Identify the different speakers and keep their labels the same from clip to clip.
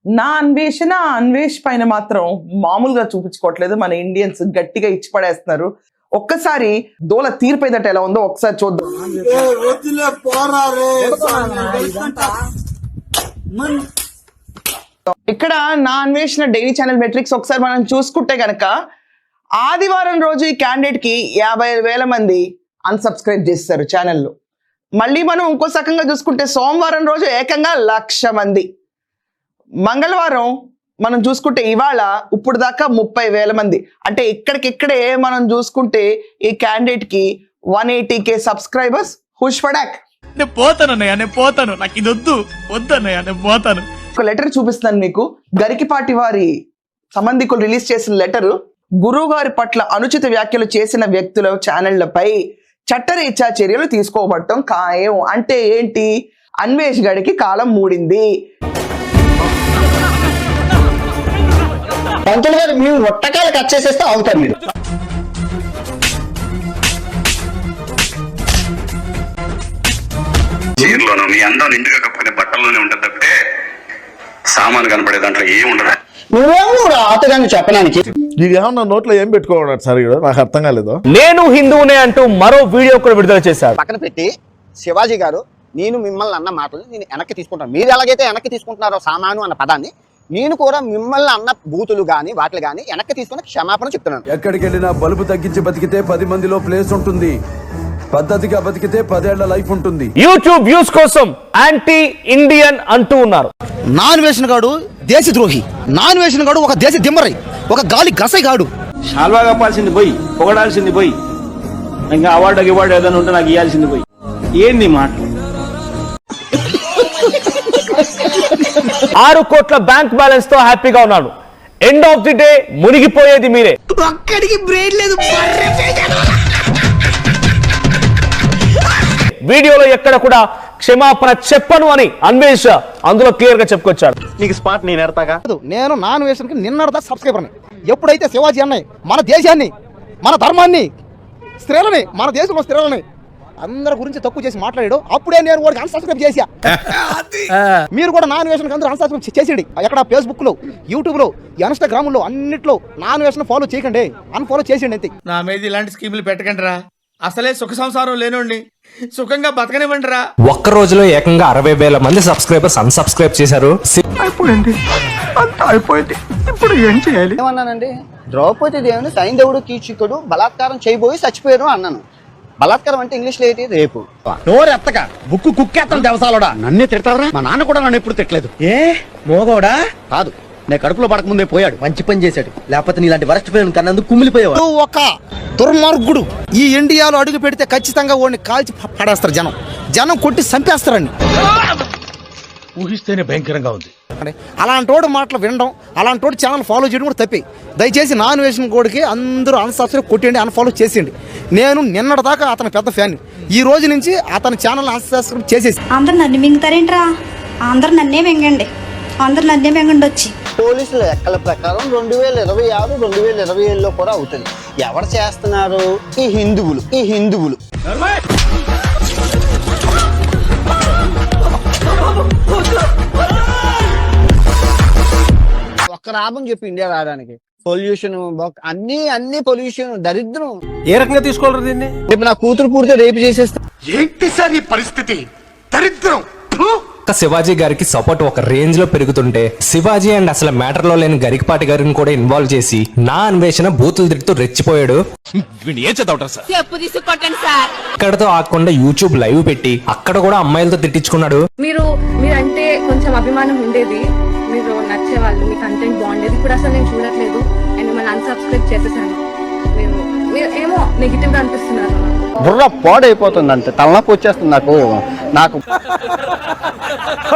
Speaker 1: నా అన్వేష్ పైన మాత్రం మామూలుగా చూపించుకోవట్లేదు. మన ఇండియన్స్ గట్టిగా ఇచ్చి పడేస్తున్నారు. ఒక్కసారి దోల తీర్పేదట ఎలా ఉందో ఒకసారి చూద్దాం. ఇక్కడ నా అన్వేషణ డైలీ ఛానల్ మెట్రిక్స్ ఒకసారి మనం చూసుకుంటే గనక ఆదివారం రోజు ఈ క్యాండిడేట్ కి 50,000 మంది అన్సబ్స్క్రైబ్ చేస్తారు ఛానల్లో. మళ్ళీ మనం ఇంకో సకంగా చూసుకుంటే సోమవారం రోజు ఏకంగా 1,00,000 మంది, మంగళవారం మనం చూసుకుంటే ఇవాళ ఇప్పుడు దాకా 30,000 మంది. అంటే ఇక్కడికిక్కడే మనం చూసుకుంటే ఈ క్యాండిడేట్ కి 180K సబ్స్క్రైబర్స్. హుష్ ఫడాక్.
Speaker 2: నేను పోతానన్నయ్య, నేను పోతాను, నాకు ఇది వద్దన్నయ్య, నేను పోతాను.
Speaker 1: ఒక లెటర్ చూపిస్తాను మీకు. గరికిపాటి వారి సంబంధికులు రిలీజ్ చేసిన లెటర్. గురువు గారి పట్ల అనుచిత వ్యాఖ్యలు చేసిన వ్యక్తుల ఛానళ్లపై చట్టరీత్యా చర్యలు తీసుకోబడటం ఖాయం. అంటే ఏంటి? అన్వేష్ గడికి కాలం మూడింది.
Speaker 3: పంతులు గారు మీరు ఒట్టకాయలు కట్ చేసేస్తే అవుతారు మీరు.
Speaker 4: చీరలోనూ మీ అందం నిండుగా కప్పుకునే బట్టల్లోనే ఉంటుంది తప్పితే సామాను కనపడే దాంట్లో ఏం ఉండదు.
Speaker 3: నువ్వేమో రాతగాని చెప్పడానికి
Speaker 5: ఇది ఏమన్నా నోట్లో ఏం పెట్టుకోవడం సార్, నాకు అర్థం కాలేదు.
Speaker 6: నేను హిందువునే అంటూ మరో వీడియో కూడా విడుదల చేశారు.
Speaker 3: పక్కన పెట్టి శివాజీ గారు, నేను మిమ్మల్ని అన్న మాటలు నేను వెనక్కి తీసుకుంటాను. మీరు ఎలాగైతే వెనక్కి తీసుకుంటున్నారో సామాను అన్న పదాన్ని, నేను కూడా మిమ్మల్ని అన్న బూతులు గాని వాటిలు గాని వెనక్కి తీసుకుని క్షమాపణ చెప్తున్నాను.
Speaker 7: ఎక్కడికి వెళ్ళినా బలుపు తగ్గించి బతికితే 10 మందిలో ప్లేస్ ఉంటుంది, పద్ధతిగా బతికితే 10 ఏళ్ల లైఫ్ ఉంటుంది.
Speaker 6: యూట్యూబ్ వ్యూస్ కోసం యాంటీ ఇండియన్ అంటూ ఉన్నారు.
Speaker 8: నాన్ వేషన్ గాడు దేశద్రోహి, నాన్ వేషన్ గాడు ఒక దేశ దిమ్మరై, ఒక గాలి గసై గాడు.
Speaker 9: షాల్వా కప్పాల్సింది పోయి, పొగడాల్సింది పోయి, ఇంకా అవార్డు ఏదైనా ఉంటే నాకు ఇవ్వాల్సింది పోయి. ఏంది మాట?
Speaker 6: 6 కోట్ల బ్యాంక్ బ్యాలెన్స్ తో హ్యాపీగా ఉన్నాడు. ఎండ్ ఆఫ్ ది డే మునిగిపోయేది మీరే.
Speaker 8: ఒక్కడికి బ్రెయిన్ లేదు.
Speaker 6: వీడియోలో ఎక్కడ కూడా క్షమాపణ చెప్పను అని అన్వేష్ అందులో క్లియర్ గా చెప్పుకొచ్చాడు.
Speaker 3: నీకు స్పాట్ నేను ఎడతాగా.
Speaker 8: నేను నాన్ వేషన్ కి నిన్నడదా సబ్స్క్రైబర్ ని. ఎప్పుడైతే శివాజీ అన్నయ్య మన దేశాన్ని, మన ధర్మాన్ని, స్త్రీలని, మన దేశంలో స్త్రీలని అందరి గురించి తక్కువ చేసి మాట్లాడాడు, అప్పుడే నేను వాడికి అన్సబ్స్క్రైబ్ చేశా. మీరు కూడా నాన్ వేషన్ అందరూ అన్సబ్స్క్రైబ్ చేసేయండి. ఎక్కడ ఫేస్బుక్ లో, యూట్యూబ్ లో, ఇన్స్టాగ్రామ్ లో అన్నిట్లో నాన్ వేషన్ ఫాలో చేయకండి, అన్ఫాలో చేసేయండి అంతే.
Speaker 2: నా మీద ఇలాంటి స్కీములు పెట్టకండి రా. అసలే సుఖ సంసారం లేనోండి, సుఖంగా బతకనివ్వండి రా.
Speaker 10: ఒక్క రోజులో ఏకంగా 60,000 మంది సబ్స్క్రైబర్స్ అన్సబ్స్క్రైబ్ చేశారు.
Speaker 7: అయిపోయింది, ఇప్పుడు ఏం చేయాలి?
Speaker 3: ఏమన్నానండి? ద్రౌపది దేవుని సైంధవుడు కీచకుడు బలాత్కారం చేయబోయి చచ్చిపోయారు అన్నాను. బలాత్కారం అంటే ఇంగ్లీష్ లో ఏంటి? రేపు.
Speaker 8: నోరు ఎత్తక బుక్కు కుక్కేస్తాను దేవసాలోడా. నన్నే తిడతారా? మా నాన్న కూడా నన్ను ఎప్పుడు తిట్టలేదు. ఏ మోగోడా కాదు, నేను కడుపులో పడకముందే పోయాడు. మంచి పని చేశాడు, లేకపోతే నీలాంటి వరస్ట్ పేరు కన్నందుకు కుమిలిపోయాడు. ఒక దుర్మార్గుడు ఈ ఇండియాలో అడుగు పెడితే ఖచ్చితంగా వాడిని కాల్చి పడేస్తారు. జనం కొట్టి చంపేస్తారండి.
Speaker 7: ఊహిస్తేనే భయంకరంగా ఉంది.
Speaker 8: అలాంటి వాడు మాటలు వినడం, అలాంటి వాడు ఛానల్ ఫాలో చేయడం కూడా తప్పే. దయచేసి నాన్ వేషన్ కోడికి అందరూ అన్సబ్స్క్రైబ్ కొట్టండి, అన్ఫాలో చేసేయండి. నేను నిన్నటి దాకా అతని పెద్ద ఫ్యాన్, ఈ రోజు నుంచి అతని ఛానల్ అన్సబ్స్క్రైబ్ చేసేసి.
Speaker 11: అందరు నన్ను మింగుతారేంట్రా? అందరు నన్నే మింగండి, అందరు నన్నే మింగండి వచ్చి.
Speaker 3: పోలీసుల లెక్కల ప్రకారం 2026, 2027లో కూడా అవుతుంది. ఎవరు చేస్తున్నారు? ఈ హిందువులు. ఒక్క లాభం చెప్పి ఇండియా రావడానికి పొల్యూషన్, అన్ని పొల్యూషన్, దరిద్రం.
Speaker 6: ఏ రకంగా తీసుకోవాలి దీన్ని?
Speaker 3: రేపు నా కూతురు పూర్తి రేపు చేసేస్తా.
Speaker 7: ఏంటి సార్ ఈ పరిస్థితి? దరిద్రం.
Speaker 10: శివాజీ గారికి సపోర్ట్ ఒక రేంజ్ లో పెరుగుతుంటే శివాజీ అండ్ అసలు మ్యాటర్ లో లేని గరికపాటి గారిని కూడా ఇన్వాల్వ్ చేసి నా అన్వేషణ బూతులు తిరుగుతూ రెచ్చిపోయాడు. ఇక్కడతో ఆకుండా యూట్యూబ్ లైవ్ పెట్టి అక్కడ కూడా అమ్మాయిలతో తిట్టించుకున్నాడు.
Speaker 11: మీరంటే కొంచెం అభిమానం ఉండేది, మీరు నచ్చేవాళ్ళు, మీ కంటెంట్ బాగుండేది. ఇప్పుడు అసలు నేను చూడట్లేదు అండ్ మిమ్మల్ని అన్సబ్స్క్రైబ్ చేసేసాను. మీరు ఏమో నెగిటివ్ గా అనిపిస్తున్నారు.
Speaker 3: బుర్ర పాడైపోతుంది అంతే, తలనొప్పి వచ్చేస్తుంది నాకు.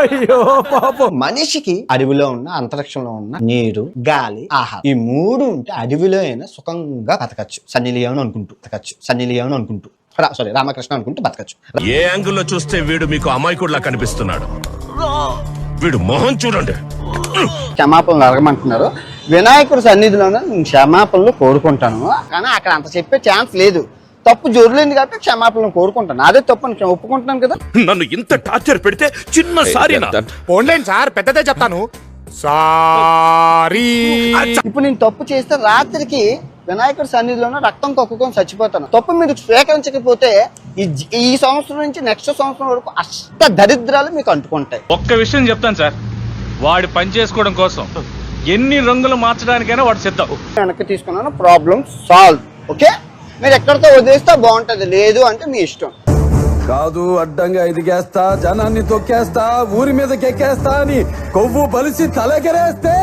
Speaker 6: అయ్యో పాపం.
Speaker 3: మనిషికి అడవిలో ఉన్న, అంతరిక్షంలో ఉన్న నీరు, గాలి, ఆహారం, ఈ 3 ఉంటే అడవిలో అయినా సుఖంగా బతకచ్చు. సన్నీ లియోన్ అనుకుంటూ సారీ రామకృష్ణ అనుకుంటూ బతకచ్చు.
Speaker 4: ఏ యాంగిల్లో చూస్తే వీడు మీకు అమాయకుడిలా కనిపిస్తున్నాడు? వీడు మొహం చూడండి.
Speaker 3: క్షమాపణలు అడగమంటున్నారు. వినాయకుడి సన్నిధిలోనే నేను క్షమాపణలు కోరుకుంటాను, కానీ అక్కడ అంత చెప్పే ఛాన్స్ లేదు. తప్పు జోరులేదు కాబట్టి క్షమాపణలు కోరుకుంటాను. అదే తప్పు అని ఒప్పుకుంటున్నాను కదా.
Speaker 4: నన్ను ఇంత టార్చర్ పెడితే చిన్న సారీ
Speaker 7: పోన్లేండి సార్, పెద్దదే చెప్తాను.
Speaker 3: ఇప్పుడు నేను తప్పు చేస్తే రాత్రికి వినాయకుడి సన్నిధిలోనే రక్తం కక్కుకొని చచ్చిపోతాను. తప్పు మీరు స్వీకరించకపోతే ఈ సంవత్సరం నుంచి నెక్స్ట్ సంవత్సరం వరకు అష్ట దరిద్రాలు మీకు అంటుకుంటాయి.
Speaker 9: ఒక్క విషయం చెప్తాను సార్, వాడి పని చేసుకోవడం కోసం ఎన్ని రంగులు మార్చడానికైనా వాడు సిద్ధం.
Speaker 3: వెనక్కి తీసుకున్నాను, ప్రాబ్లం సాల్వ్. ఓకే, మీరు ఎక్కడితో వదిలేస్తే బాగుంటది, లేదు అంటే మీ ఇష్టం.
Speaker 7: కాదు అడ్డంగా ఎదిగేస్తా, జనాన్ని తొక్కేస్తా, ఊరి మీదకి ఎక్కేస్తా అని కొవ్వు బలిసి తలెగరేస్తే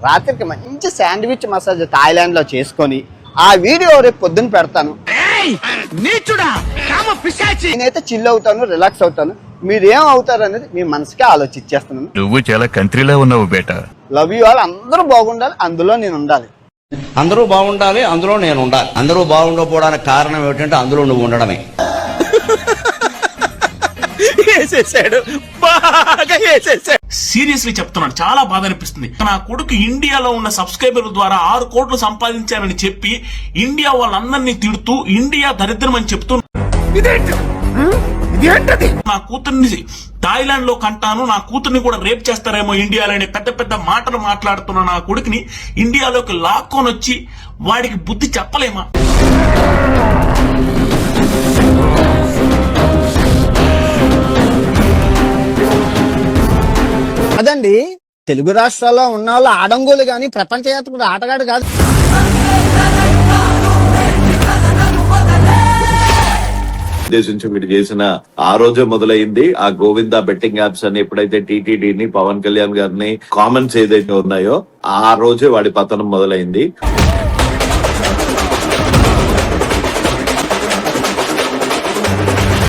Speaker 3: రాత్రికి మంచి శాండ్విచ్ మసాజ్ థాయిలాండ్ లో చేసుకొని ఆ వీడియో రేపు పొద్దున్న పెడతాను. నేనైతే చిల్ అవుతాను, రిలాక్స్ అవుతాను. మీరేం అవుతారు అనేది మీ మనసుకే ఆలోచించేస్తున్నాను.
Speaker 4: నువ్వు చాలా కంట్రీలో ఉన్నావు బేటా.
Speaker 3: Love you all. అందరూ బాగుండాలి, అందులో నేను ఉండాలి.
Speaker 12: అందరూ బాగుండాలి, అందులో నేను ఉండాలి. అందరూ బాగుండకపోవడానికి కారణం ఏమిటంటే అందులో నువ్వు ఉండడమే.
Speaker 9: సీరియస్లీ చెప్తున్నాను, చాలా బాధ అనిపిస్తుంది. నా కొడుకు ఇండియాలో ఉన్న సబ్స్క్రైబర్ల ద్వారా 6 కోట్లు సంపాదించారని చెప్పి ఇండియా వాళ్ళందరినీ తిడుతూ ఇండియా దరిద్రం అని చెప్తూ నా కూతుర్ని థాయిలాండ్ లో కంటాను, నా కూతుర్ని కూడా రేప్ చేస్తారేమో ఇండియాలో అనే పెద్ద పెద్ద మాటలు మాట్లాడుతున్న నా కొడుకుని ఇండియాలోకి లాక్కొని వచ్చి వాడికి బుద్ధి చెప్పలేమా?
Speaker 3: అదండి, తెలుగు రాష్ట్రాల్లో ఉన్న వాళ్ళు ఆడంగులు గాని ప్రపంచ యాత్రికుడు ఆటగాడు కాదు.
Speaker 4: ఉద్దేశించి వీడు చేసిన ఆ రోజే మొదలైంది. ఆ గోవింద బెట్టింగ్ యాప్స్ అని ఎప్పుడైతే టీటీడీని, పవన్ కళ్యాణ్ గారిని కామెంట్స్ ఏదైతే ఉన్నాయో ఆ రోజే వాడి పతనం మొదలైంది.